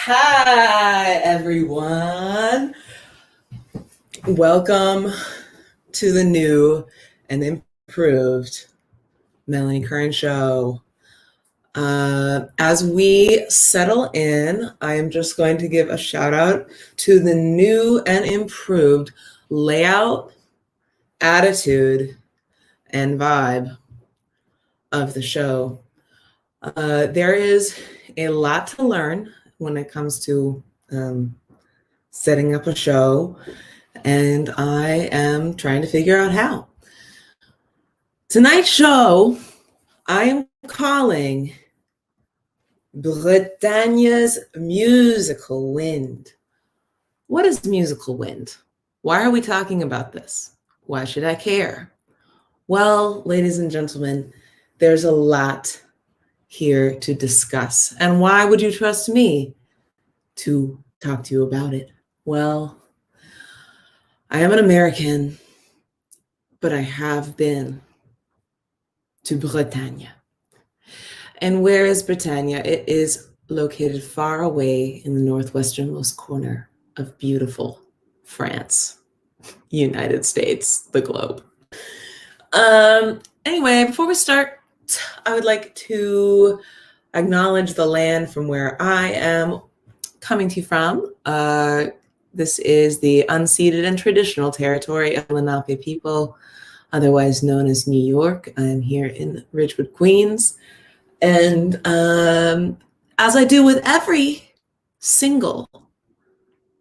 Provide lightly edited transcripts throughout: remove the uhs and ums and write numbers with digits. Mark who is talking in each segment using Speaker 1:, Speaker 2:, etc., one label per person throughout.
Speaker 1: Hi, everyone. Welcome to the new and improved Melanie Curran show. As we settle in, I am just going to give a shout out to the new and improved layout, attitude, and vibe of the show. There is a lot to learn when it comes to setting up a show, and I am trying to figure out how. Tonight's show, I am calling Bretagne's musical wind. What is musical wind? Why are we talking about this? Why should I care? Well, ladies and gentlemen, there's a lot here to discuss. And why would you trust me to talk to you about it? Well, I am an American, but I have been to Bretagne. And where is Bretagne? It is located far away in the northwesternmost corner of beautiful France, United States, the globe. Anyway, before we start, I would like to acknowledge the land from where I am coming to you from. This is the unceded and traditional territory of Lenape people, otherwise known as New York. I'm here in Ridgewood, Queens. And as I do with every single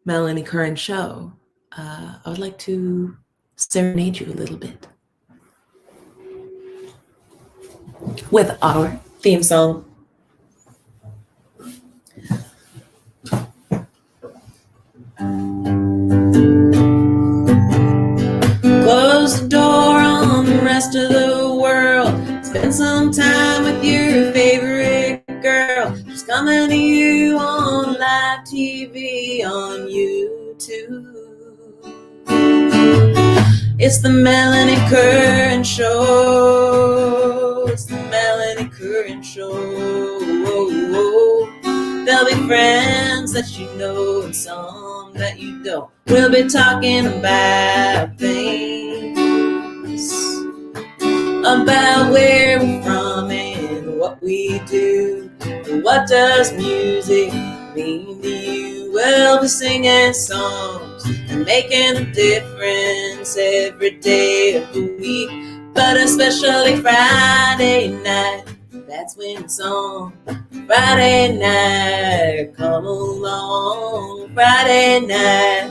Speaker 1: Melanie Curran show, I would like to serenade you a little bit with our theme song. Close the door on the rest of the world. Spend some time with your favorite girl. She's coming to you on live TV on YouTube. It's the Melanie Curran Show. It's the Melanie Curran Show. There'll be friends that you know and some that you don't. We'll be talking about things, about where we're from and what we do. And what does music mean to you? Well, we're singing songs and making a difference every day of the week, but especially Friday night. That's when it's on. Friday night, come along. Friday night,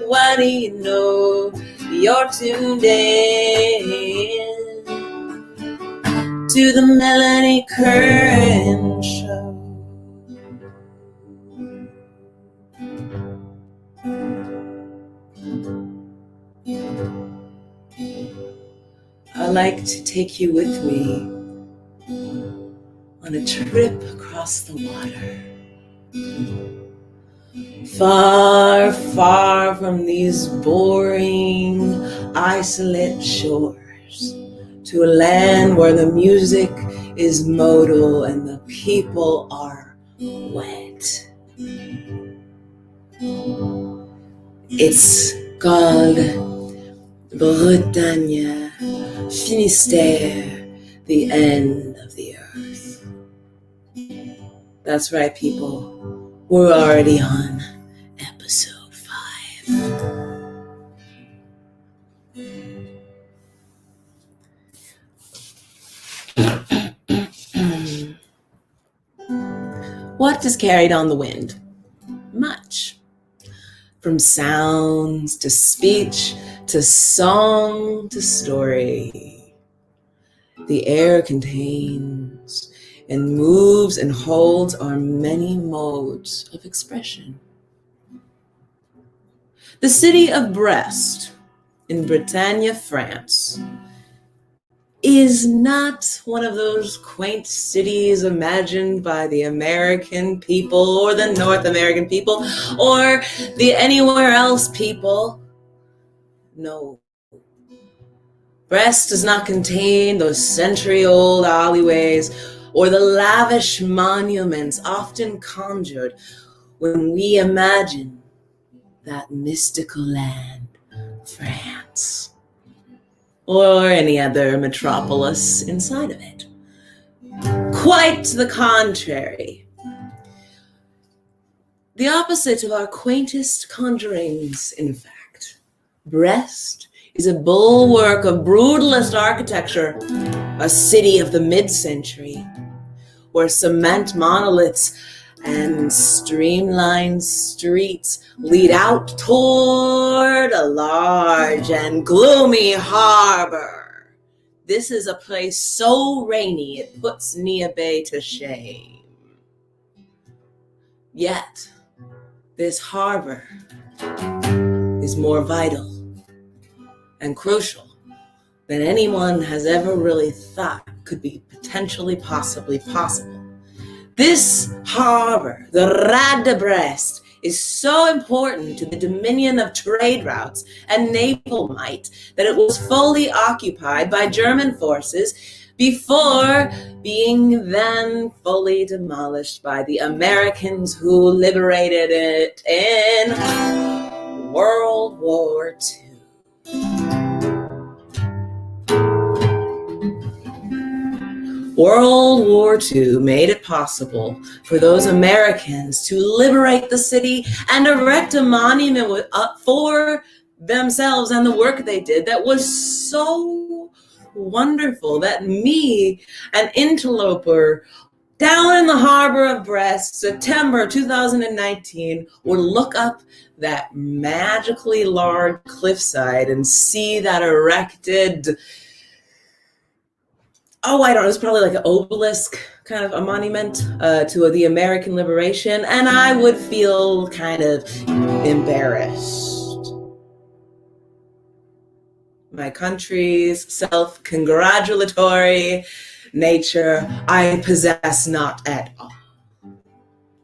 Speaker 1: what do you know? You're tuned in to the Melanie Curran Show. I'd like to take you with me on a trip across the water, far, far from these boring, isolate shores, to a land where the music is modal and the people are wet. It's called Bretagne, Finistère, the end of the earth. That's right, people. We're already on episode 5. What is carried on the wind? Much. From sounds to speech to song to story. The air contains and moves and holds our many modes of expression. The city of Brest in Bretagne, France, is not one of those quaint cities imagined by the American people or the North American people or the anywhere else people. No. Brest does not contain those century-old alleyways or the lavish monuments often conjured when we imagine that mystical land, France, or any other metropolis inside of it. Quite the contrary. The opposite of our quaintest conjurings, in fact. Brest is a bulwark of brutalist architecture, a city of the mid-century, where cement monoliths and streamlined streets lead out toward a large and gloomy harbor. This is a place so rainy it puts Nia Bay to shame. Yet, this harbor is more vital and crucial than anyone has ever really thought could be potentially possibly possible. This harbor, the Rade de Brest, is so important to the dominion of trade routes and naval might that it was fully occupied by German forces before being then fully demolished by the Americans who liberated it in World War II. World War II made it possible for those Americans to liberate the city and erect a monument for themselves and the work they did that was so wonderful that me, an interloper down in the harbor of Brest, September 2019, would look up that magically large cliffside and see that erected, I don't know, it's probably like an obelisk, kind of a monument to the American liberation, and I would feel kind of embarrassed. My country's self-congratulatory nature I possess not at all.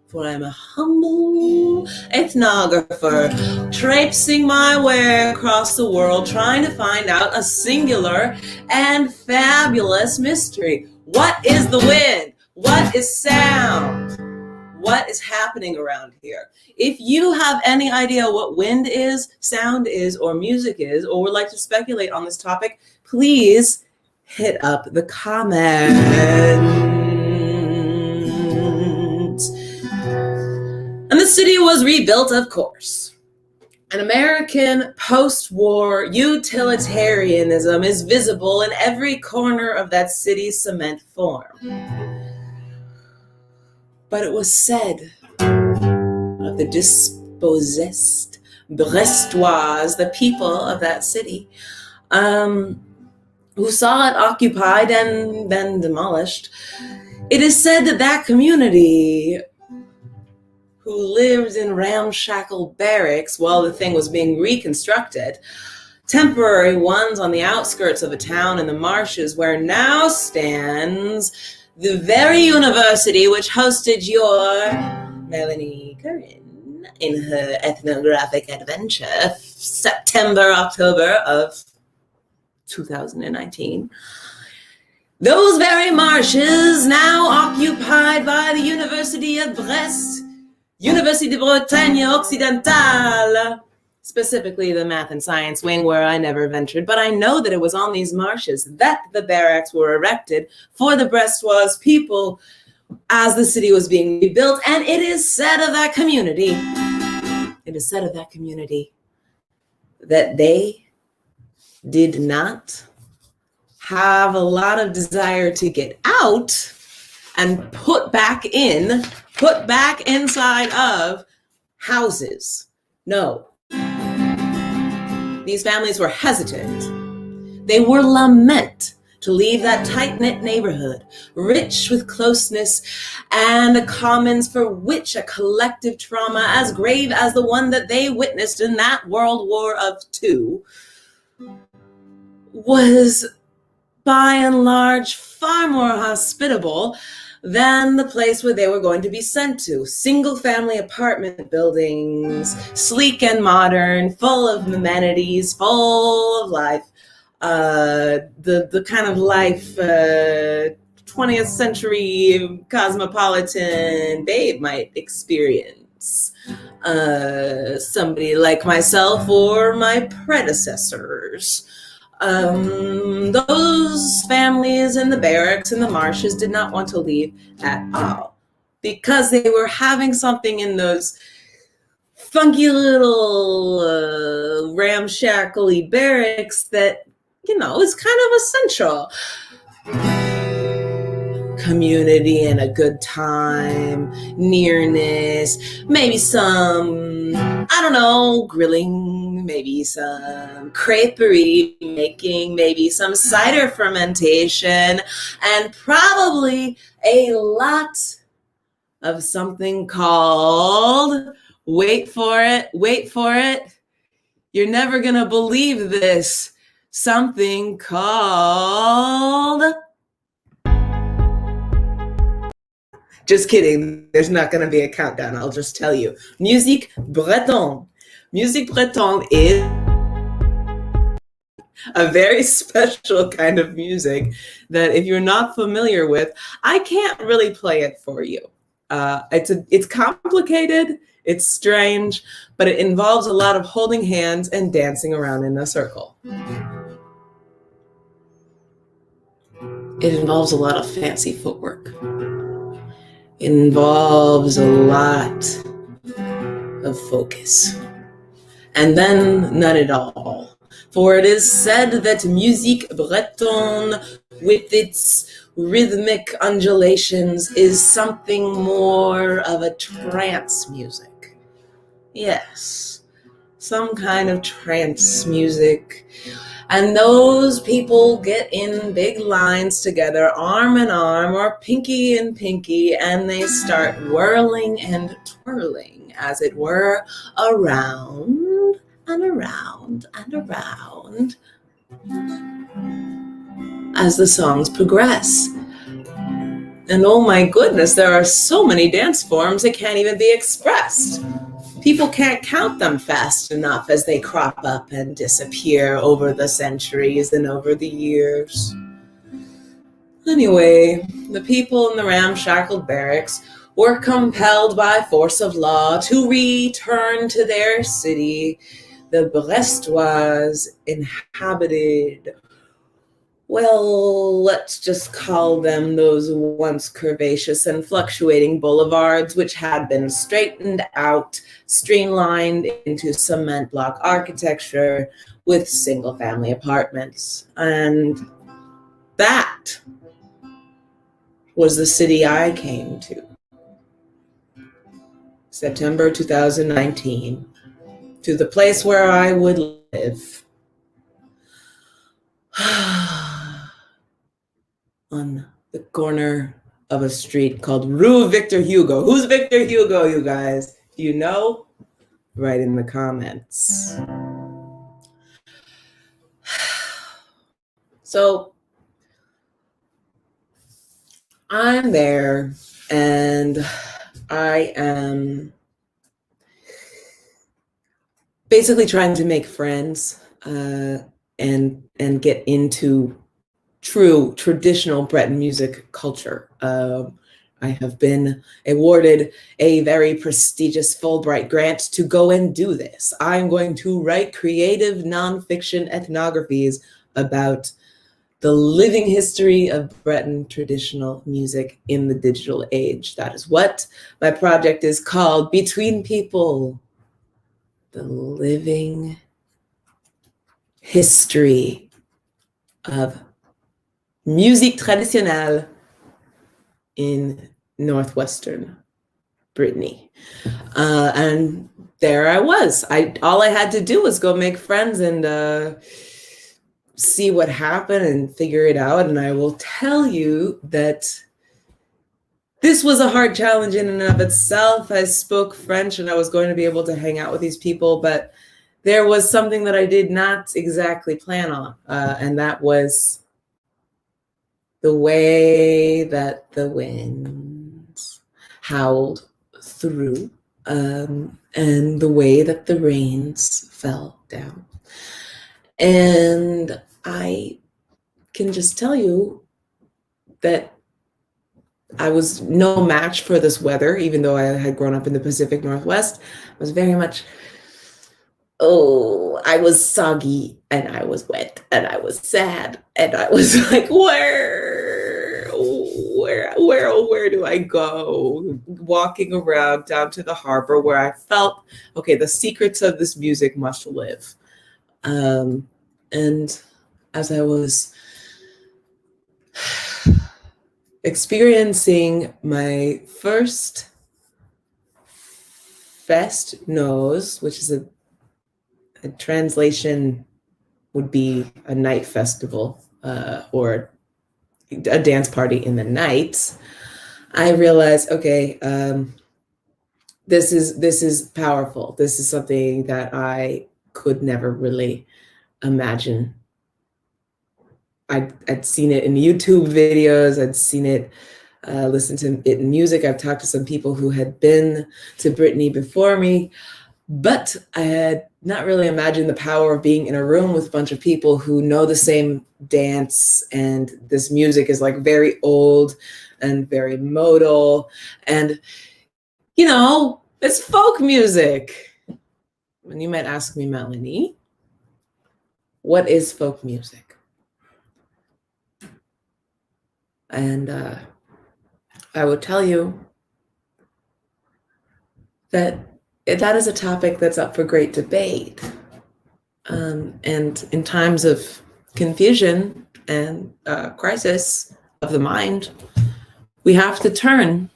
Speaker 1: For I'm a humble ethnographer, traipsing my way across the world, trying to find out a singular and fabulous mystery. What is the wind? What is sound? What is happening around here? If you have any idea what wind is, sound is, or music is, or would like to speculate on this topic, please hit up the comments. And the city was rebuilt, of course. An American post-war utilitarianism is visible in every corner of that city's cement form. But it was said of the dispossessed Brestois, the people of that city, who saw it occupied and then demolished. It is said that that community, who lived in ramshackle barracks while the thing was being reconstructed, temporary ones on the outskirts of a town in the marshes where now stands the very university which hosted your Melanie Curran in her ethnographic adventure, September, October of 2019. Those very marshes now occupied by the University of Brest, Université de Bretagne Occidentale, specifically the math and science wing where I never ventured, but I know that it was on these marshes that the barracks were erected for the Brestois people as the city was being rebuilt. And it is said of that community, that they did not have a lot of desire to get out and put back inside of houses. No. These families were hesitant. They were lament to leave that tight-knit neighborhood, rich with closeness and a commons for which a collective trauma as grave as the one that they witnessed in that World War II was by and large far more hospitable than the place where they were going to be sent to. Single-family apartment buildings, sleek and modern, full of amenities, full of life. The kind of life 20th century cosmopolitan babe might experience. parents, somebody like myself or my predecessors. Those families in the barracks in the marshes did not want to leave at all because they were having something in those funky little ramshackly barracks that, is kind of essential. Community and a good time, nearness, maybe some, I don't know, grilling, maybe some creperie making, maybe some cider fermentation, and probably a lot of something called, wait for it, you're never gonna believe this, something called, just kidding, there's not gonna be a countdown, I'll just tell you. Musique Bretonne. Musique Bretonne is a very special kind of music that if you're not familiar with, I can't really play it for you. It's complicated, it's strange, but it involves a lot of holding hands and dancing around in a circle. It involves a lot of fancy footwork. It involves a lot of focus. And then none at all. For it is said that Musique Bretonne, with its rhythmic undulations, is something more of a trance music. Yes, some kind of trance music. And those people get in big lines together, arm in arm, or pinky in pinky, and they start whirling and twirling, as it were, around and around and around as the songs progress. And oh my goodness, there are so many dance forms that can't even be expressed. People can't count them fast enough as they crop up and disappear over the centuries and over the years. Anyway, the people in the ramshackled barracks were compelled by force of law to return to their city. The Brestois inhabited, well, let's just call them those once curvaceous and fluctuating boulevards, which had been straightened out, streamlined into cement block architecture with single-family apartments. And that was the city I came to. September 2019, to the place where I would live. On the corner of a street called Rue Victor Hugo. Who's Victor Hugo, you guys? Do you know? Write in the comments. So I'm there and I am basically trying to make friends and get into true traditional Breton music culture. I have been awarded a very prestigious Fulbright grant to go and do this. I'm going to write creative nonfiction ethnographies about the living history of Breton traditional music in the digital age. That is what my project is called, Between People, the living history of Musique Traditionelle in Northwestern Brittany. And there I was. All I had to do was go make friends and see what happened and figure it out. And I will tell you that this was a hard challenge in and of itself. I spoke French and I was going to be able to hang out with these people, but there was something that I did not exactly plan on, and that was the way that the winds howled through, and the way that the rains fell down. And I can just tell you that I was no match for this weather, even though I had grown up in the Pacific Northwest. I was very much, oh, I was soggy and I was wet and I was sad and I was like, where do I go? Walking around down to the harbor where I felt, okay, the secrets of this music must live. And as I was experiencing my first fest nose, which is a translation would be a night festival or a dance party in the night, I realized, okay, this is powerful. This is something that I could never really imagine. I'd seen it in YouTube videos. I'd seen it, listened to it in music. I've talked to some people who had been to Brittany before me, but I had not really imagined the power of being in a room with a bunch of people who know the same dance, and this music is like very old and very modal, and you know, it's folk music. And you might ask me, Melanie, what is folk music? And I would tell you that that is a topic that's up for great debate. And in times of confusion and crisis of the mind, we have to turn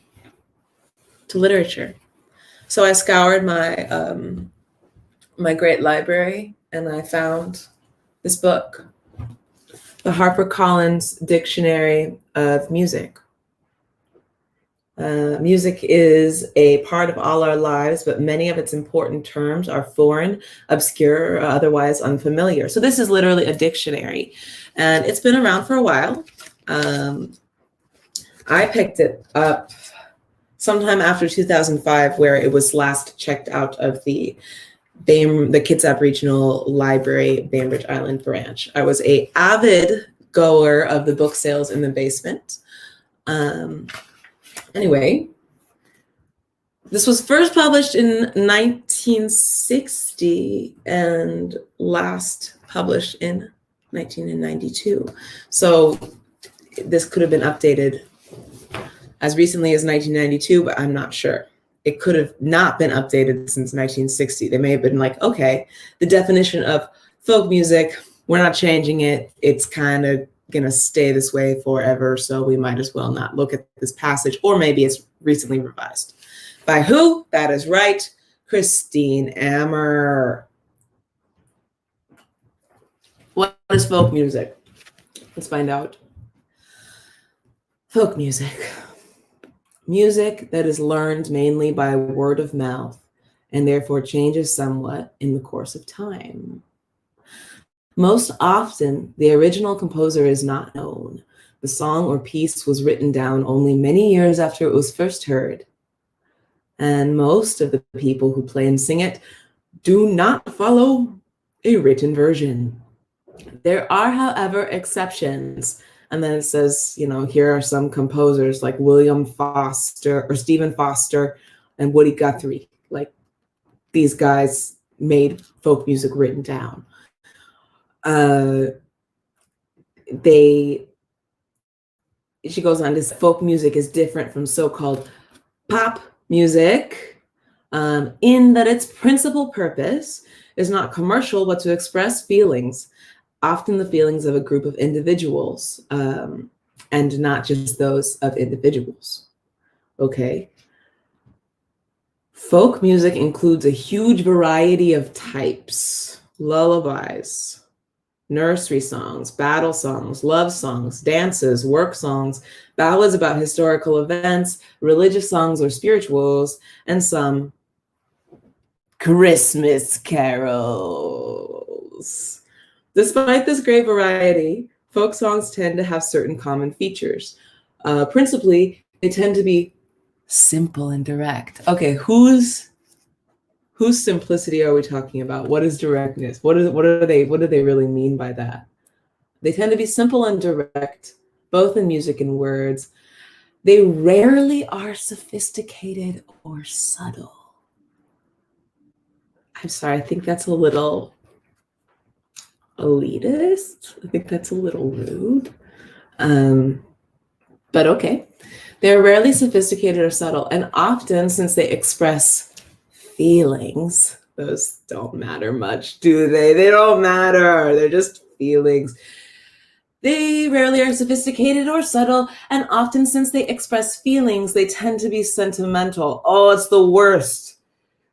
Speaker 1: to literature. So I scoured my my great library and I found this book, the HarperCollins Dictionary of Music. Music is a part of all our lives, but many of its important terms are foreign, obscure, or otherwise unfamiliar. So this is literally a dictionary, and it's been around for a while. I picked it up sometime after 2005, where it was last checked out of the Kitsap Regional Library, Bainbridge Island branch. I was an avid goer of the book sales in the basement. Anyway, this was first published in 1960 and last published in 1992. So this could have been updated as recently as 1992, but I'm not sure. It could have not been updated since 1960. They may have been like, okay, the definition of folk music, we're not changing it. It's kind of going to stay this way forever, so we might as well not look at this passage, or maybe it's recently revised. By who? That is right, Christine Ammer. What is folk music? Let's find out. Folk music. Music that is learned mainly by word of mouth and therefore changes somewhat in the course of time. Most often, the original composer is not known. The song or piece was written down only many years after it was first heard. And most of the people who play and sing it do not follow a written version. There are, however, exceptions. And then it says, you know, here are some composers like William Foster or Stephen Foster and Woody Guthrie. Like, these guys made folk music written down. She goes on to say, folk music is different from so-called pop music in that its principal purpose is not commercial, but to express feelings, often the feelings of a group of individuals, and not just those of individuals. Okay. Folk music includes a huge variety of types: lullabies, nursery songs, battle songs, love songs, dances, work songs, ballads about historical events, religious songs or spirituals, and some Christmas carols. Despite this great variety, folk songs tend to have certain common features. Principally, they tend to be simple and direct. Okay, whose simplicity are we talking about? What is directness? What do they really mean by that? They tend to be simple and direct, both in music and words. They rarely are sophisticated or subtle. I'm sorry, I think that's a little elitist. I think that's a little rude. But okay. They're rarely sophisticated or subtle, and often, since they express feelings, those don't matter much, do they? They don't matter. They're just feelings. They rarely are sophisticated or subtle, and often, since they express feelings, they tend to be sentimental. Oh, it's the worst.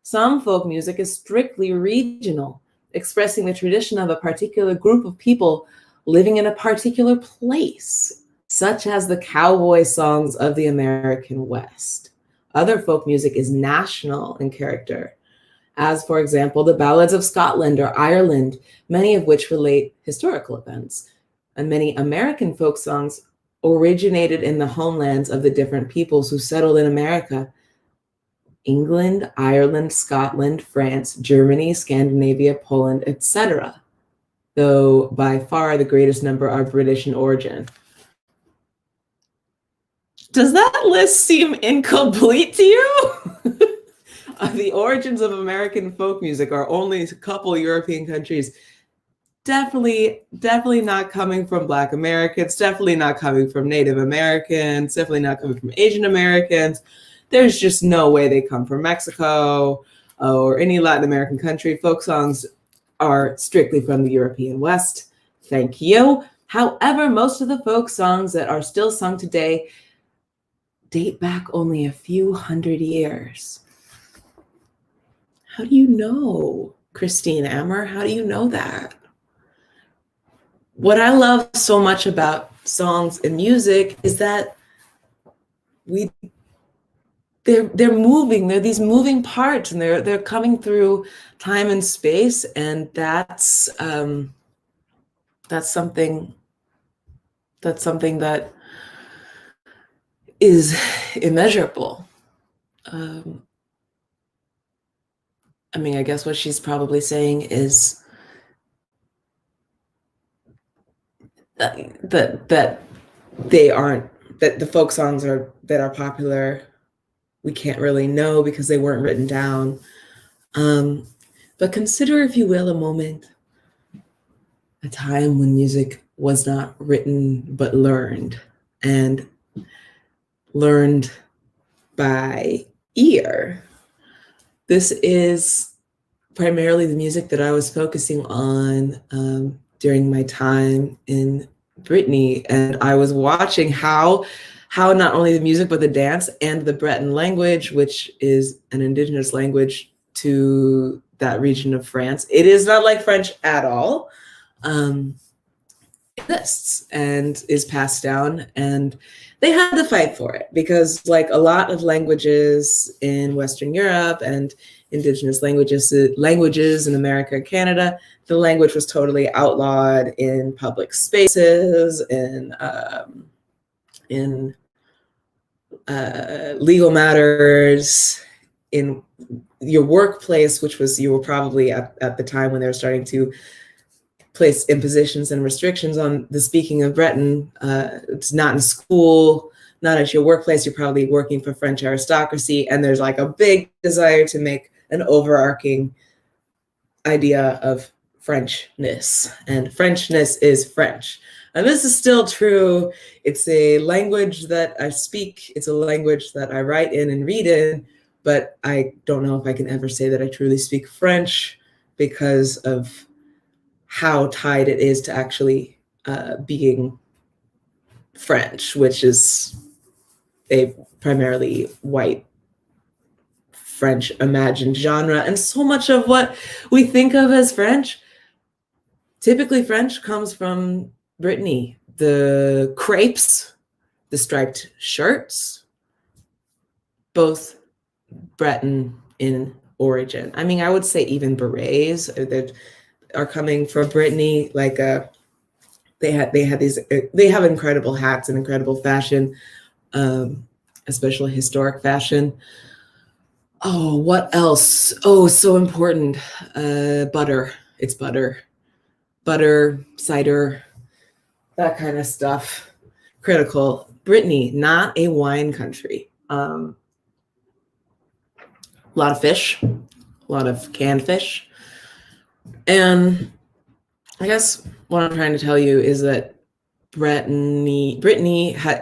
Speaker 1: Some folk music is strictly regional, expressing the tradition of a particular group of people living in a particular place, such as the cowboy songs of the American West. Other folk music is national in character, as, for example, the ballads of Scotland or Ireland, many of which relate historical events. And many American folk songs originated in the homelands of the different peoples who settled in America: England, Ireland, Scotland, France, Germany, Scandinavia, Poland, etc., though by far the greatest number are British in origin. Does that list seem incomplete to you? The origins of American folk music are only a couple European countries. Definitely not coming from Black Americans, definitely not coming from Native Americans, definitely not coming from Asian Americans. There's just no way they come from Mexico or any Latin American country. Folk songs are strictly from the European West. Thank you. However, most of the folk songs that are still sung today date back only a few hundred years. How do you know, Christine Ammer? How do you know that? What I love so much about songs and music is that they're moving. They're these moving parts, and they're coming through time and space, and that's something that is immeasurable. I mean, I guess what she's probably saying is that they aren't, that the folk songs that are popular, we can't really know because they weren't written down. But consider, if you will, a moment, a time when music was not written but learned, and learned by ear. This is primarily the music that I was focusing on during my time in Brittany, and I was watching how not only the music but the dance and the Breton language, which is an indigenous language to that region of France. It is not like French at all. Exists and is passed down, and they had to fight for it because, like a lot of languages in Western Europe and indigenous languages in America and Canada, the language was totally outlawed in public spaces, in legal matters, in your workplace, which was, you were probably at the time when they were starting to place impositions and restrictions on the speaking of Breton. It's not in school, not at your workplace. You're probably working for French aristocracy, and there's like a big desire to make an overarching idea of Frenchness, and Frenchness is French. And this is still true. It's a language that I speak. It's a language that I write in and read in, but I don't know if I can ever say that I truly speak French because of how tied it is to actually being French, which is a primarily white French imagined genre. And so much of what we think of as French, typically French, comes from Brittany. The crepes, the striped shirts, both Breton in origin. I mean, I would say even berets that are coming from Brittany. Like they have incredible hats and incredible fashion, especially historic fashion. Oh, what else? Oh, so important. Butter. It's butter, cider, that kind of stuff. critical. Brittany, not a wine country. A lot of fish, a lot of canned fish. And I guess what I'm trying to tell you is that Brittany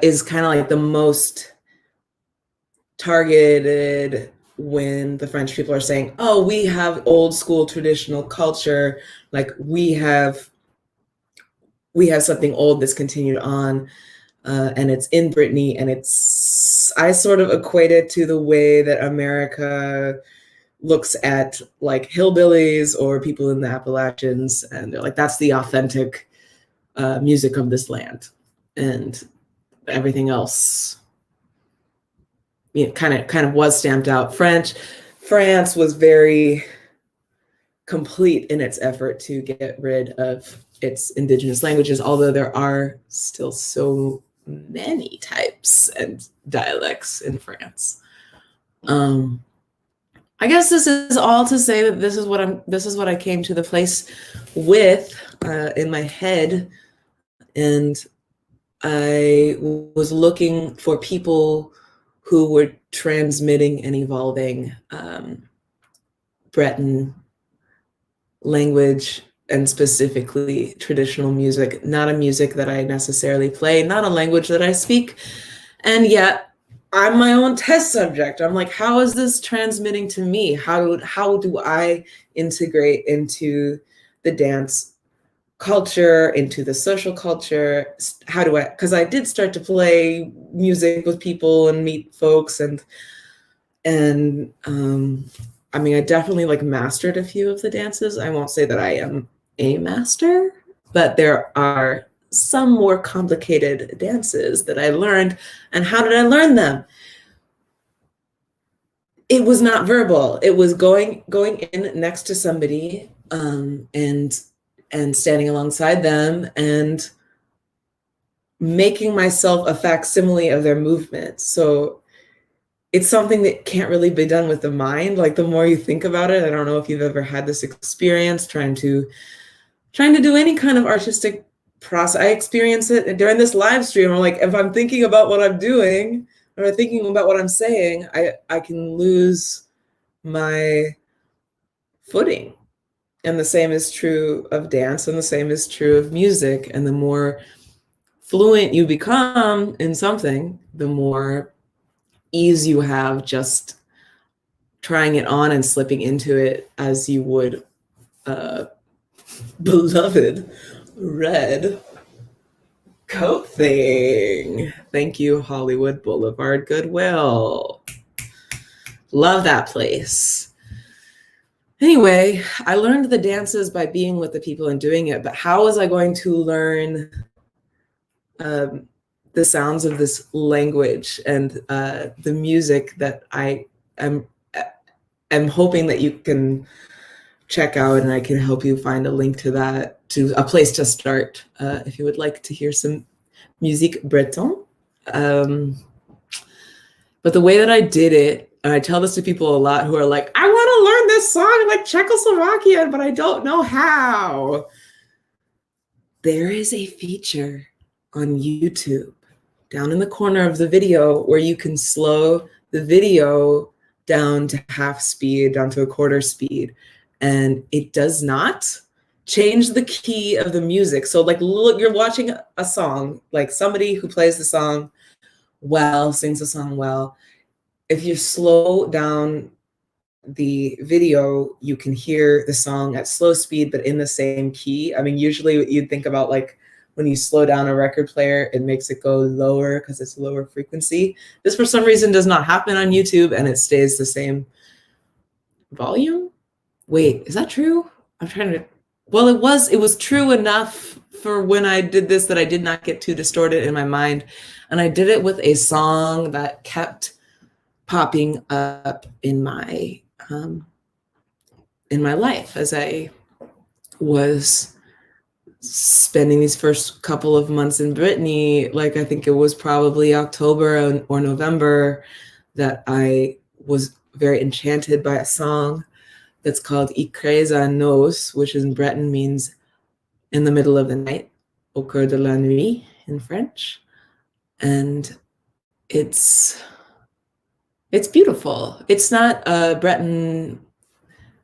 Speaker 1: is kind of like the most targeted when the French people are saying, oh, we have old school traditional culture, like we have something old that's continued on, and it's in Brittany, and I sort of equate it to the way that America looks at like hillbillies or people in the Appalachians, and they're like, that's the authentic music of this land, and everything else, kind of was stamped out. France was very complete in its effort to get rid of its indigenous languages, although there are still so many types and dialects in France. I guess this is all to say that this is what I came to the place with in my head, and I was looking for people who were transmitting and evolving Breton language, and specifically traditional music, not a music that I necessarily play, not a language that I speak, and yet I'm my own test subject. I'm like, how is this transmitting to me? How do I integrate into the dance culture, into the social culture? How do I, because I did start to play music with people and meet folks, and I mean, I definitely like mastered a few of the dances. I won't say that I am a master, but there are some more complicated dances that I learned. And how did I learn them? It was not verbal. It was going in next to somebody and standing alongside them and making myself a facsimile of their movements. So it's something that can't really be done with the mind. Like, the more you think about it, I don't know if you've ever had this experience trying to do any kind of artistic process. I experience it during this live stream. I'm like, if I'm thinking about what I'm doing or thinking about what I'm saying, I can lose my footing. And the same is true of dance, and the same is true of music. And the more fluent you become in something, the more ease you have just trying it on and slipping into it, as you would beloved red coat thing. Thank you, Hollywood Boulevard Goodwill. Love that place. Anyway, I learned the dances by being with the people and doing it, but how was I going to learn the sounds of this language and the music that I am hoping that you can check out, and I can help you find a link to that, to a place to start if you would like to hear some musique breton. But the way that I did it, and I tell this to people a lot who are like, I want to learn this song like Czechoslovakian, but I don't know how. There is a feature on YouTube down in the corner of the video where you can slow the video down to half speed, down to a quarter speed, and it does not change the key of the music. So like, look, you're watching a song, like somebody who plays the song well, sings the song well. If you slow down the video, you can hear the song at slow speed, but in the same key. I mean, usually you'd think about like when you slow down a record player, it makes it go lower because it's lower frequency. This for some reason does not happen on YouTube, and it stays the same volume. Wait, is that true? I'm trying to, well, it was true enough for when I did this that I did not get too distorted in my mind. And I did it with a song that kept popping up in my life as I was spending these first couple of months in Brittany. Like, I think it was probably October or November that I was very enchanted by a song that's called Ikreza Nos, which in Breton means in the middle of the night, au cœur de la nuit in French. and it's beautiful. It's not a Breton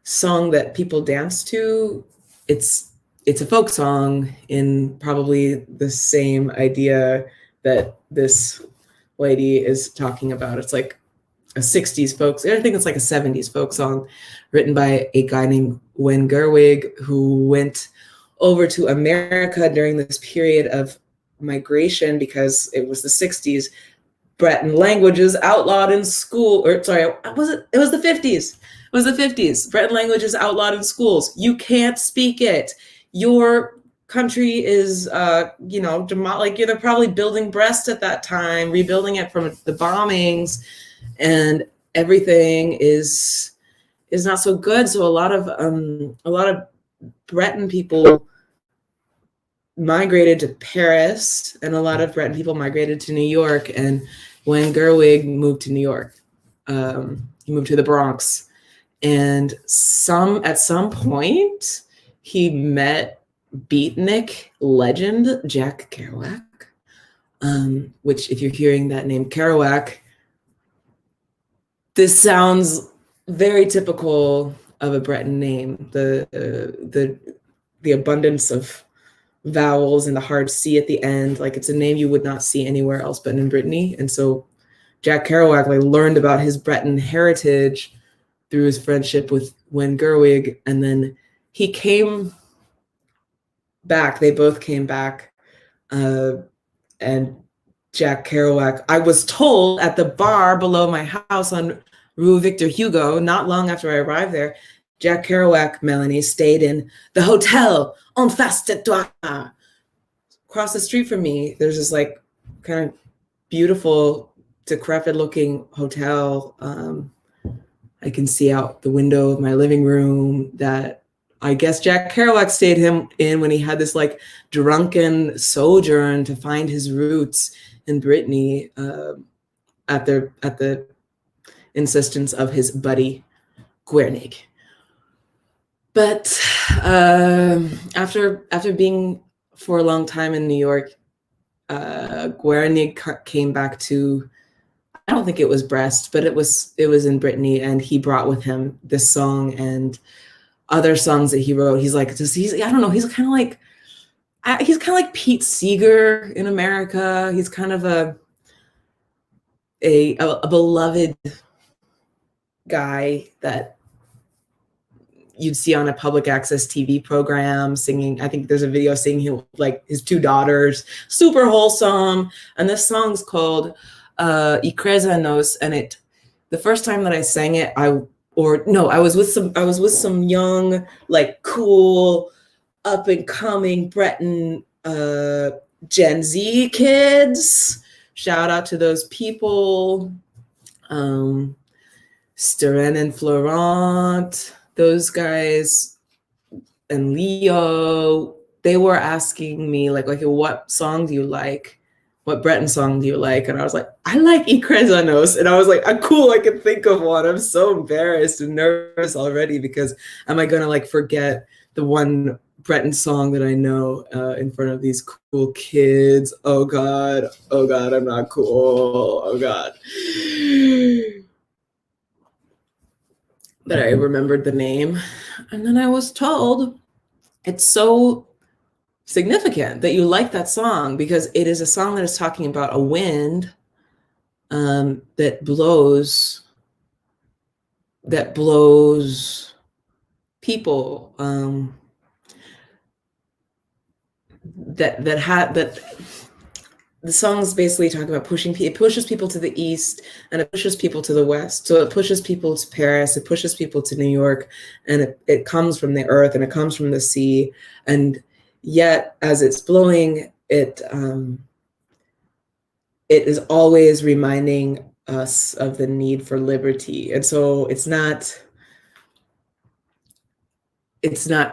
Speaker 1: song that people dance to. It's a folk song in probably the same idea that this lady is talking about. It's like a 60s folk, I think it's like a 70s folk song written by a guy named Wen Gerwig, who went over to America during this period of migration because it was the 60s. Breton languages outlawed in school, or sorry, it was the 50s. It was the 50s. Breton languages outlawed in schools. You can't speak it. Your country is, like they're probably building Brest at that time, rebuilding it from the bombings, and everything is not so good. So a lot of Breton people migrated to Paris, and a lot of Breton people migrated to New York. And when Gerwig moved to New York, he moved to the Bronx, and at some point he met beatnik legend Jack Kerouac, which, if you're hearing that name Kerouac, this sounds very typical of a Breton name. The abundance of vowels and the hard C at the end, like it's a name you would not see anywhere else but in Brittany. And so Jack Kerouac learned about his Breton heritage through his friendship with Wen Gerwig, and then he came back. They both came back, and Jack Kerouac, I was told at the bar below my house on Rue Victor Hugo, not long after I arrived there, Jack Kerouac, Melanie, stayed in the hotel en face de toi. Across the street from me, there's this kind of beautiful, decrepit looking hotel. I can see out the window of my living room that I guess Jack Kerouac stayed in when he had this drunken sojourn to find his roots in Brittany, at the insistence of his buddy Guernig. But after being for a long time in New York, Guernig came back to, I don't think it was Brest, but it was in Brittany, and he brought with him this song and other songs that he wrote. He's I don't know, he's kind of like Pete Seeger in America. He's kind of a beloved guy that you'd see on a public access TV program singing. I think there's a video singing his two daughters, super wholesome. And this song's called Ikrezanos, and the first time that I sang it, I was with some young, cool, up and coming Breton Gen Z kids. Shout out to those people. Steren and Florent, those guys, and Leo, they were asking me what song do you like? What Breton song do you like? And I was like, I like Ikrezanos. And I was like, cool, I can think of one. I'm so embarrassed and nervous already, because am I gonna forget the one Breton song that I know in front of these cool kids? Oh God, I'm not cool. Oh God. But I remembered the name, and then I was told it's so significant that you like that song because it is a song that is talking about a wind that blows people, that the songs basically talk about it pushes people to the east and it pushes people to the west. So it pushes people to Paris, it pushes people to New York, and it comes from the earth and it comes from the sea. And yet as it's blowing, it is always reminding us of the need for liberty. And so it's not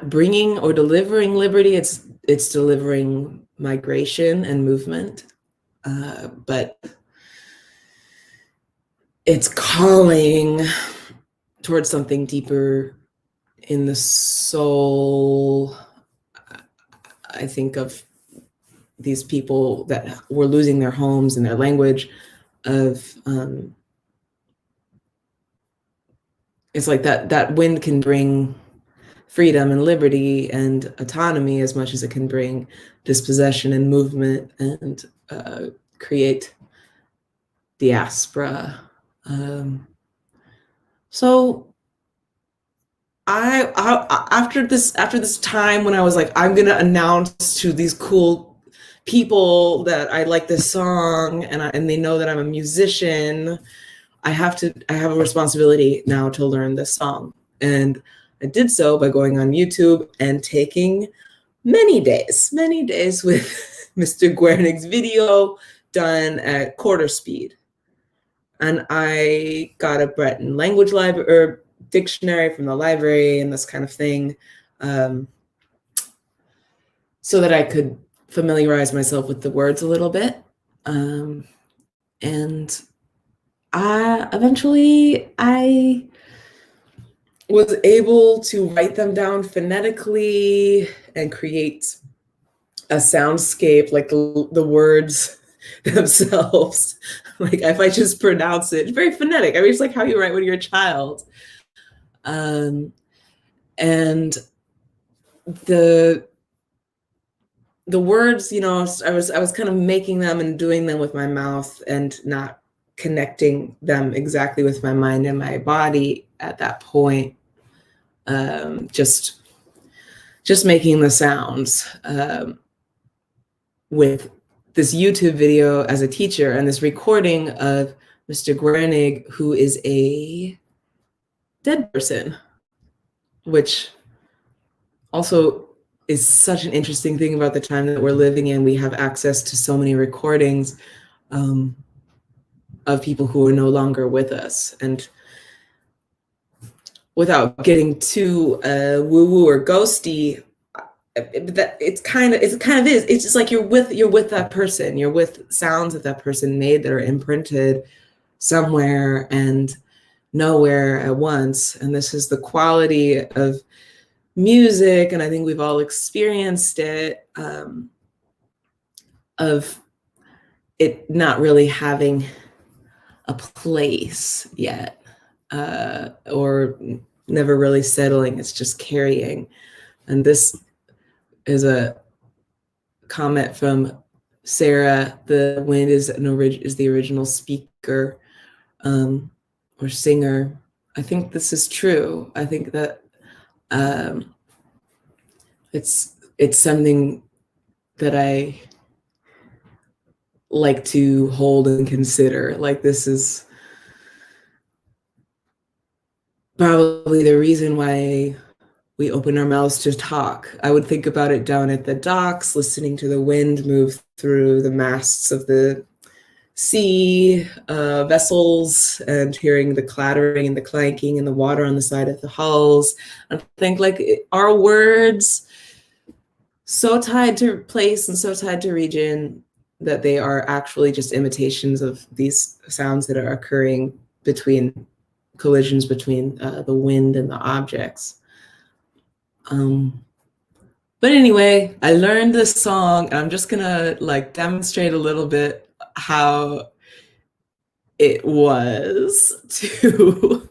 Speaker 1: bringing or delivering liberty, it's delivering migration and movement. But it's calling towards something deeper in the soul, I think, of these people that were losing their homes and their language, of it's like that wind can bring freedom and liberty and autonomy as much as it can bring dispossession and movement and create diaspora. So I after this time when I was like, I'm gonna announce to these cool people that I like this song, and they know that I'm a musician, I have a responsibility now to learn this song. And I did so by going on YouTube and taking many days with Mr. Guernig's video done at quarter speed. And I got a Breton language library or dictionary from the library and this kind of thing, so that I could familiarize myself with the words a little bit. And eventually I was able to write them down phonetically and create a soundscape, like the words themselves. Like if I just pronounce it, it's very phonetic. I mean, it's like how you write when you're a child. And the words, you know, I was kind of making them and doing them with my mouth and not connecting them exactly with my mind and my body at that point. Just making the sounds with this YouTube video as a teacher and this recording of Mr. Guernig, who is a dead person, which also is such an interesting thing about the time that we're living in. We have access to so many recordings of people who are no longer with us. And without getting too woo-woo or ghosty, it's just like you're with that person. You're with sounds that person made that are imprinted somewhere and nowhere at once. And this is the quality of music, and I think we've all experienced it, of it not really having a place yet, or never really settling. It's just carrying. And this is a comment from Sarah. The wind is the original speaker or singer. I think this is true. I think that it's something that I like to hold and consider. Like, this is probably the reason why we open our mouths to talk. I would think about it down at the docks, listening to the wind move through the masts of the sea vessels and hearing the clattering and the clanking and the water on the side of the hulls. I think, like, our words so tied to place and so tied to region that they are actually just imitations of these sounds that are occurring between collisions between the wind and the objects. But anyway, I learned this song, and I'm just gonna like demonstrate a little bit how it was to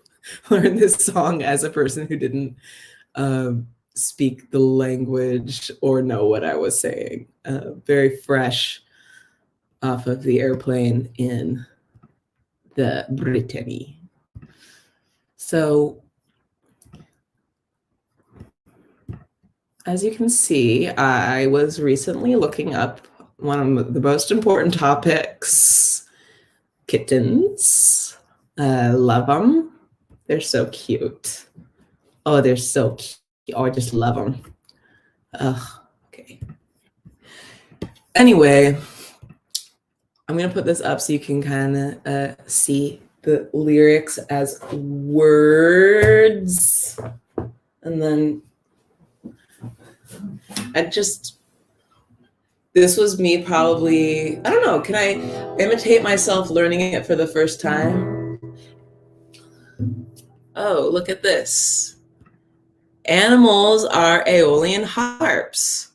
Speaker 1: learn this song as a person who didn't speak the language or know what I was saying. Very fresh off of the airplane in the Bretagne. So, as you can see, I was recently looking up one of the most important topics, kittens. Love them. They're so cute. Oh, they're so cute. Oh, I just love them. Okay. Anyway, I'm going to put this up so you can kind of see the lyrics as words. And then this was me probably, I don't know, can I imitate myself learning it for the first time? Oh, look at this. Animals are Aeolian harps.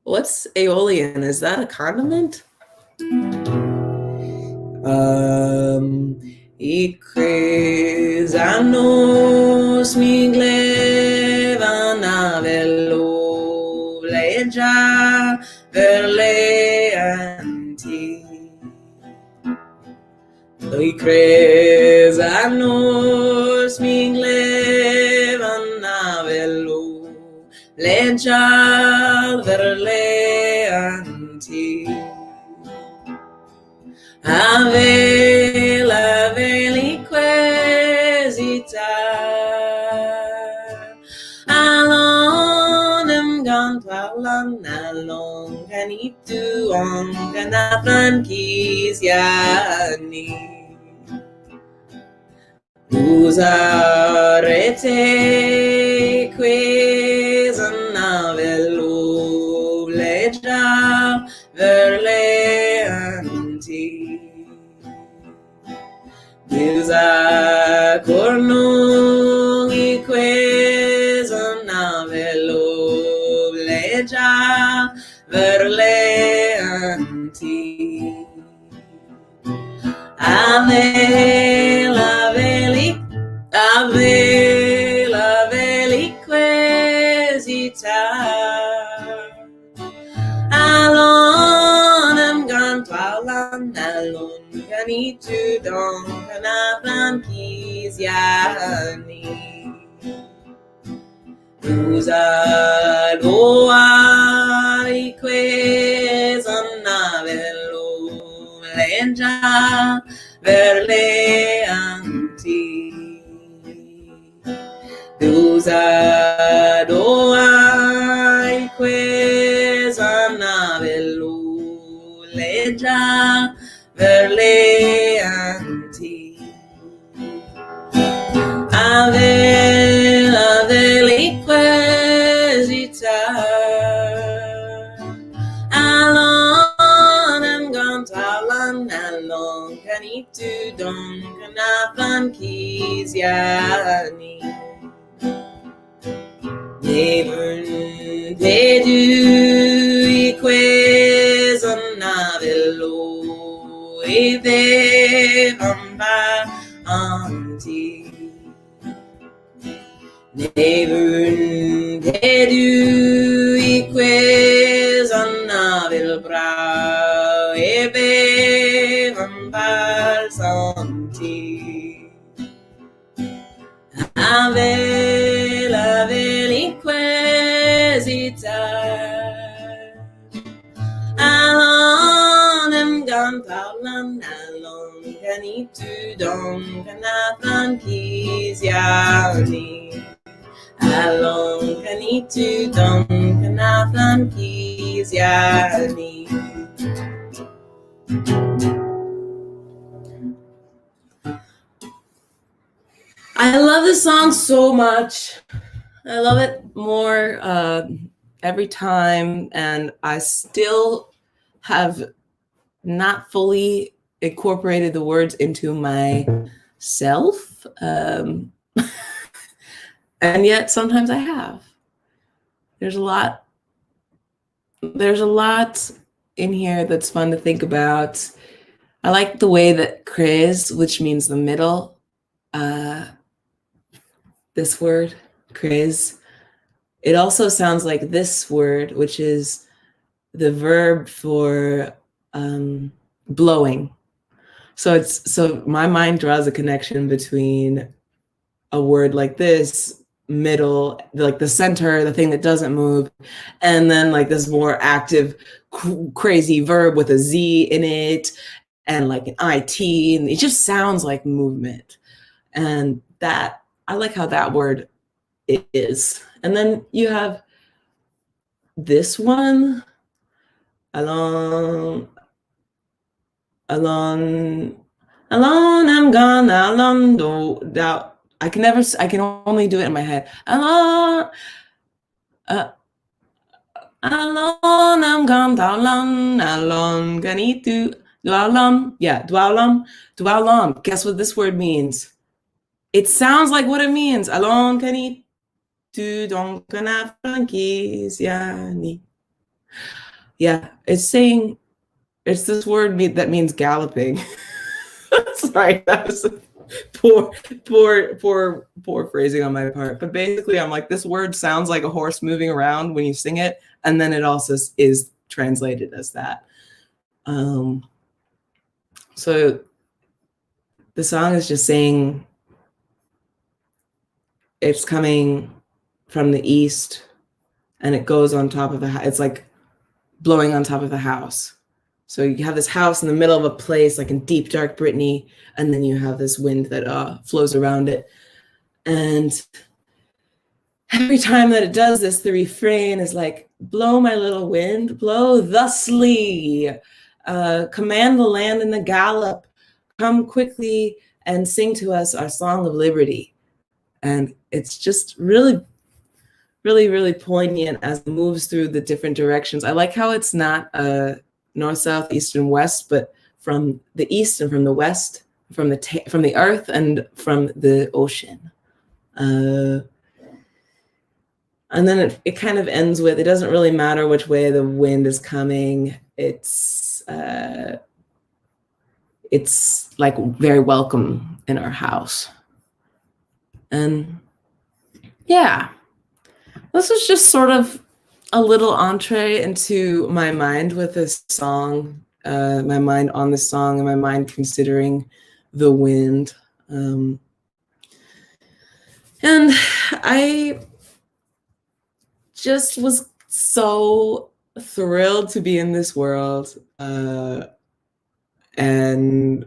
Speaker 1: What's Aeolian? Is that a condiment? Icres annos miglevan avello legia verle anti. Icres annos miglevan avello legia verle anti. Ave la veliquesita alonem gantalan along canitu on canafan kisiani usarete quesan avello legia verle anti. Usa corno iques navello legia verle anti. Ave la veliquesita alonem gantalan alon canitu don canafan kisiani usa doa iques navello legia verle anti. Usa doa iques navello legia verle anti. Ave la veliquesita alonem gantalan along canitu don canafan kisiani Nebun pedu iques navello eve vamba anti. Nebun pedu iques navel bra eve vamba santi. Ave la veliquesita alonem gantalan along canitu don canafan kisiani along canitu don canafan kisiani. I love this song so much. I love it more every time, and I still have not fully incorporated the words into myself, and yet sometimes I have. There's a lot in here that's fun to think about. I like the way that cres, which means the middle, this word, cres, it also sounds like this word, which is the verb for blowing. So my mind draws a connection between a word like this, middle, like the center, the thing that doesn't move, and then like this more active, crazy verb with a Z in it, and like an IT, and it just sounds like movement. And that, I like how that word is. And then you have this one, along, I'm gone, along, do, I can only do it in my head. Along, I'm gone, along, ganitu, dualam, yeah, dualam. Guess what this word means? It sounds like what it means. Along, ganitu, don, kana, frankis, yani. Yeah, it's this word that means galloping. Sorry, that was poor phrasing on my part. But basically, I'm like, this word sounds like a horse moving around when you sing it, and then it also is translated as that. So the song is just saying it's coming from the east, and it goes on top of it's like blowing on top of a house. So you have this house in the middle of a place, like in deep, dark Brittany, and then you have this wind that flows around it. And every time that it does this, the refrain is like, blow my little wind, blow thusly, command the land in the gallop, come quickly and sing to us our song of liberty. And it's just really, really, really poignant as it moves through the different directions. I like how it's not north, south, east, and west, but from the east and from the west, from the earth and from the ocean. And then it kind of ends with, it doesn't really matter which way the wind is coming. It's like very welcome in our house. And yeah, this was just sort of a little entree into my mind with this song, my mind on this song, and my mind considering the wind. And I just was so thrilled to be in this world. And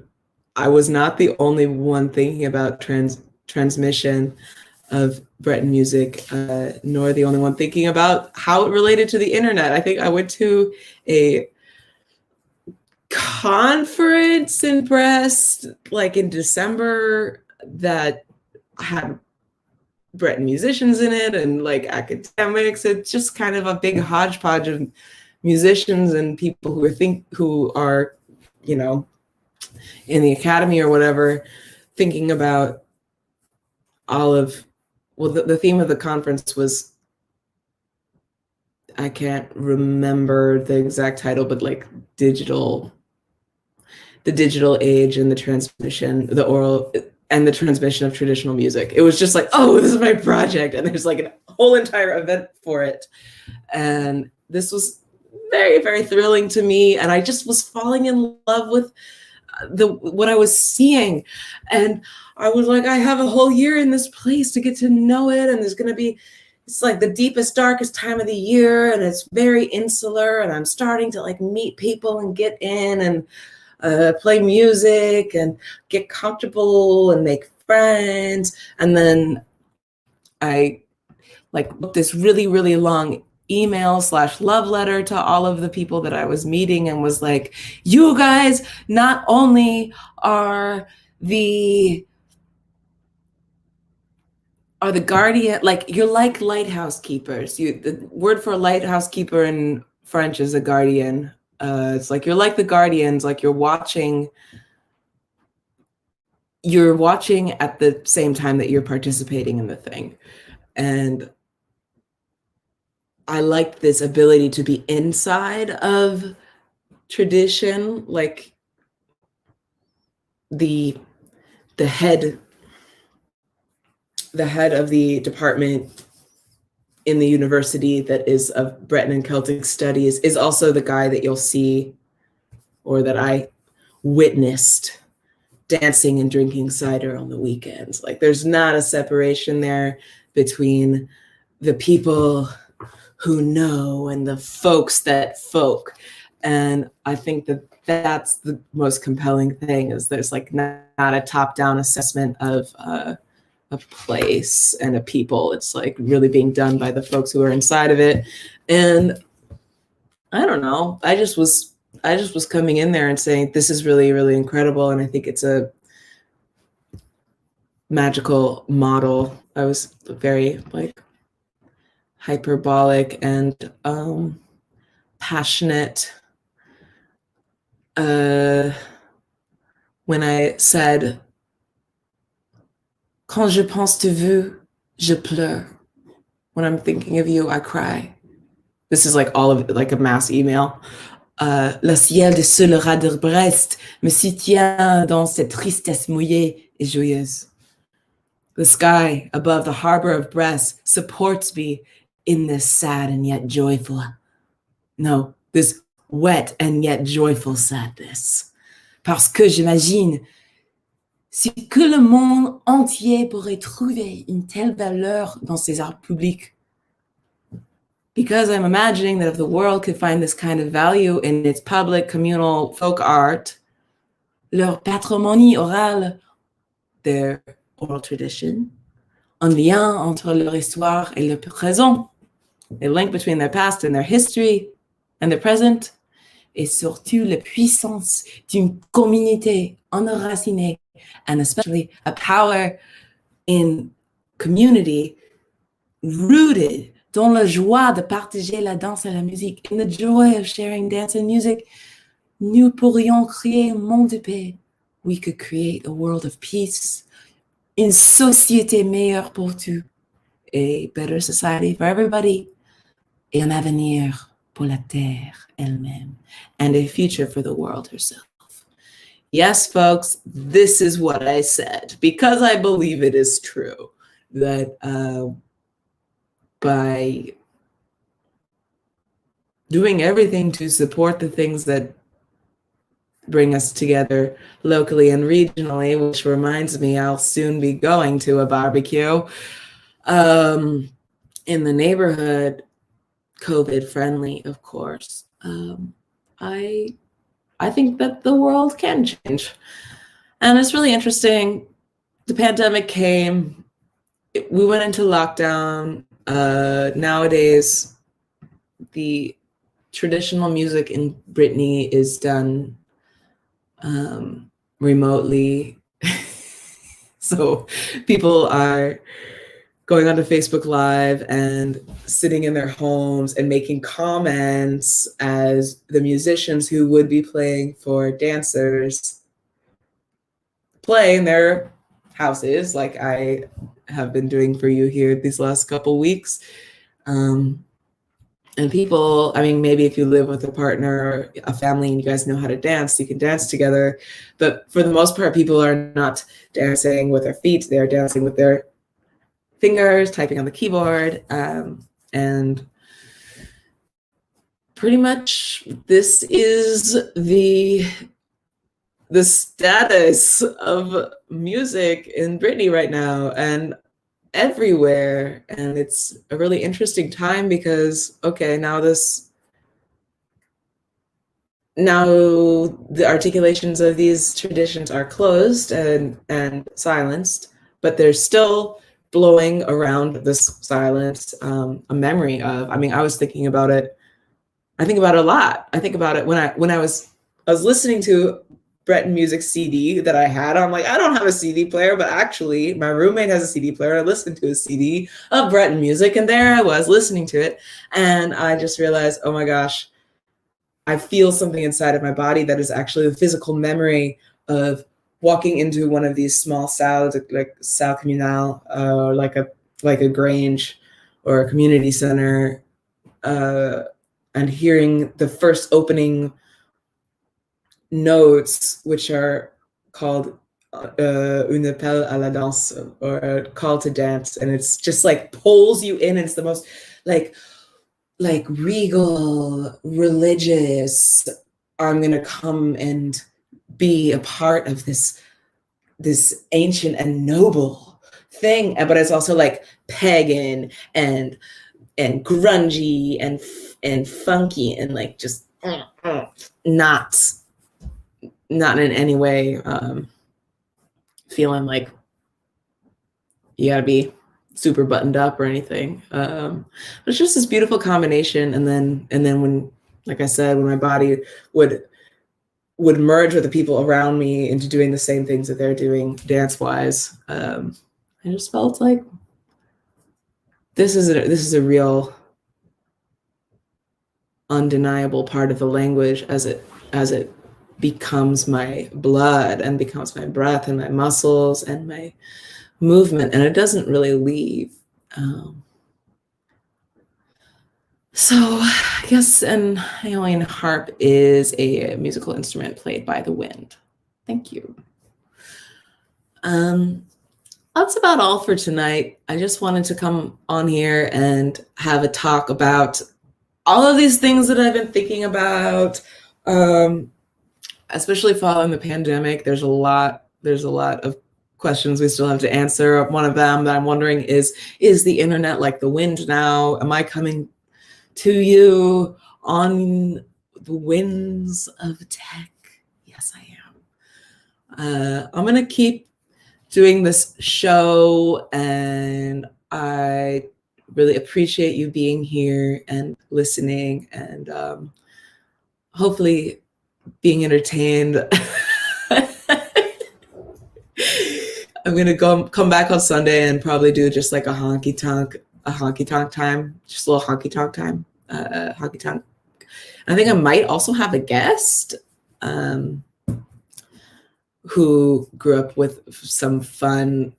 Speaker 1: I was not the only one thinking about transmission of Breton music, nor the only one thinking about how it related to the internet. I think I went to a conference in Brest, like in December, that had Breton musicians in it and like academics. It's just kind of a big hodgepodge of musicians and people who are, you know, in the academy or whatever, thinking about all of, well, the theme of the conference was, I can't remember the exact title, but like the digital age and the transmission, the oral and the transmission of traditional music. It was just like, oh, this is my project. And there's like a whole entire event for it. And this was very, very thrilling to me. And I just was falling in love with what I was seeing. And I was like, I have a whole year in this place to get to know it. And there's going to be, it's like the deepest, darkest time of the year. And it's very insular. And I'm starting to like meet people and get in and play music and get comfortable and make friends. And then I like wrote this really, really long email/love letter to all of the people that I was meeting and was like, you guys not only are the guardian, like you're like lighthouse keepers. The word for lighthouse keeper in French is a guardian. It's like you're like the guardians, like you're watching at the same time that you're participating in the thing. And I liked this ability to be inside of tradition, like the head of the department in the university that is of Breton and Celtic studies is also the guy that you'll see, or that I witnessed dancing and drinking cider on the weekends. Like there's not a separation there between the people who know and the folks that folk. And I think that that's the most compelling thing, is there's like not a top-down assessment of a place and a people. It's like really being done by the folks who are inside of it. And I don't know, I just was coming in there and saying, this is really, really incredible. And I think it's a magical model. I was very like hyperbolic and passionate when I said, quand je pense de vous, je pleure. When I'm thinking of you, I cry. This is like all of it, like a mass email. Le ciel de ce rat de Brest me soutient dans cette tristesse mouillée et joyeuse. The sky above the harbor of Brest supports me in this sad and yet joyful, no, this wet and yet joyful sadness. Parce que j'imagine si que le monde entier pourrait trouver une telle valeur dans ses arts publics. Because I'm imagining that if the world could find this kind of value in its public, communal folk art, leur patrimoine oral, their oral tradition, un lien entre leur histoire et leur présent, a link between their past and their history and their present, et surtout la puissance d'une communauté enracinée, and especially a power in community rooted dans la joie de partager la danse et la musique. In the joy of sharing dance and music, nous pourrions créer un monde de paix. We could create a world of peace, une société meilleure pour tous, a better society for everybody, et un avenir pour la terre elle-même, and a future for the world herself. Yes, folks, this is what I said, because I believe it is true, that by doing everything to support the things that bring us together locally and regionally, which reminds me I'll soon be going to a barbecue in the neighborhood, COVID friendly, of course. I think that the world can change. And it's really interesting. The pandemic came, we went into lockdown. Nowadays, the traditional music in Brittany is done remotely. So people are going onto Facebook Live and sitting in their homes and making comments as the musicians who would be playing for dancers play in their houses, like I have been doing for you here these last couple weeks. And people, I mean, maybe if you live with a partner or a family and you guys know how to dance, you can dance together. But for the most part, people are not dancing with their feet. They're dancing with their fingers, typing on the keyboard. And pretty much this is the status of music in Brittany right now and everywhere. And it's a really interesting time because, okay, now the articulations of these traditions are closed and silenced, but there's still blowing around this silence a memory of, I mean, I was thinking about it. I think about it a lot. I think about it when I was listening to Breton music CD that I had. I'm like, I don't have a CD player, but actually my roommate has a CD player. I listened to a CD of Breton music and there I was listening to it. And I just realized, oh my gosh, I feel something inside of my body that is actually the physical memory of walking into one of these small salles, like salle communale, like a grange or a community center, and hearing the first opening notes, which are called un appel à la danse, or a call to dance, and it's just like pulls you in. It's the most like regal, religious, I'm gonna come and be a part of this ancient and noble thing, but it's also like pagan and grungy and funky and like just not in any way feeling like you gotta be super buttoned up or anything. But it's just this beautiful combination. And then when, like I said, when my body would merge with the people around me into doing the same things that they're doing dance-wise, I just felt like this is a real undeniable part of the language as it becomes my blood and becomes my breath and my muscles and my movement, and it doesn't really leave. So I guess an Aeolian harp is a musical instrument played by the wind. Thank you. That's about all for tonight. I just wanted to come on here and have a talk about all of these things that I've been thinking about, especially following the pandemic. There's a lot of questions we still have to answer. One of them that I'm wondering is the internet like the wind now? Am I coming to you on the winds of tech? Yes, I am. I'm going to keep doing this show, and I really appreciate you being here and listening, and hopefully being entertained. I'm gonna come back on Sunday and probably do just like a honky tonk time, just a little honky tonk time, honky tonk. I think I might also have a guest who grew up with some fun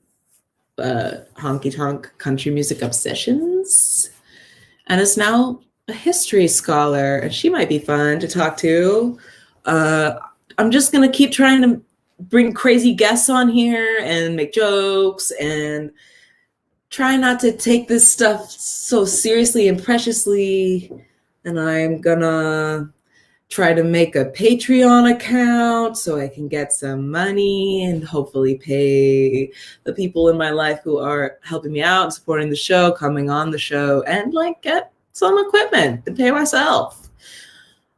Speaker 1: honky tonk country music obsessions and is now a history scholar, and she might be fun to talk to. I'm just gonna keep trying to bring crazy guests on here and make jokes and try not to take this stuff so seriously and preciously. And I'm gonna try to make a Patreon account so I can get some money and hopefully pay the people in my life who are helping me out and supporting the show, coming on the show, and like get some equipment to pay myself.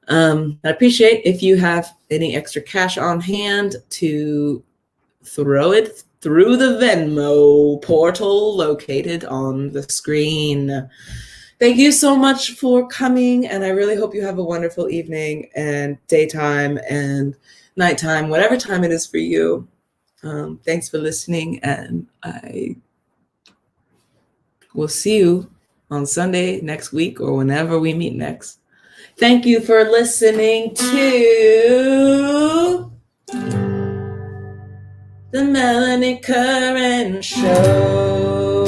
Speaker 1: I appreciate if you have any extra cash on hand to throw it through the Venmo portal located on the screen. Thank you so much for coming, and I really hope you have a wonderful evening and daytime and nighttime, whatever time it is for you. Thanks for listening, and I will see you on Sunday next week or whenever we meet next. Thank you for listening to the Melanie Curran Show.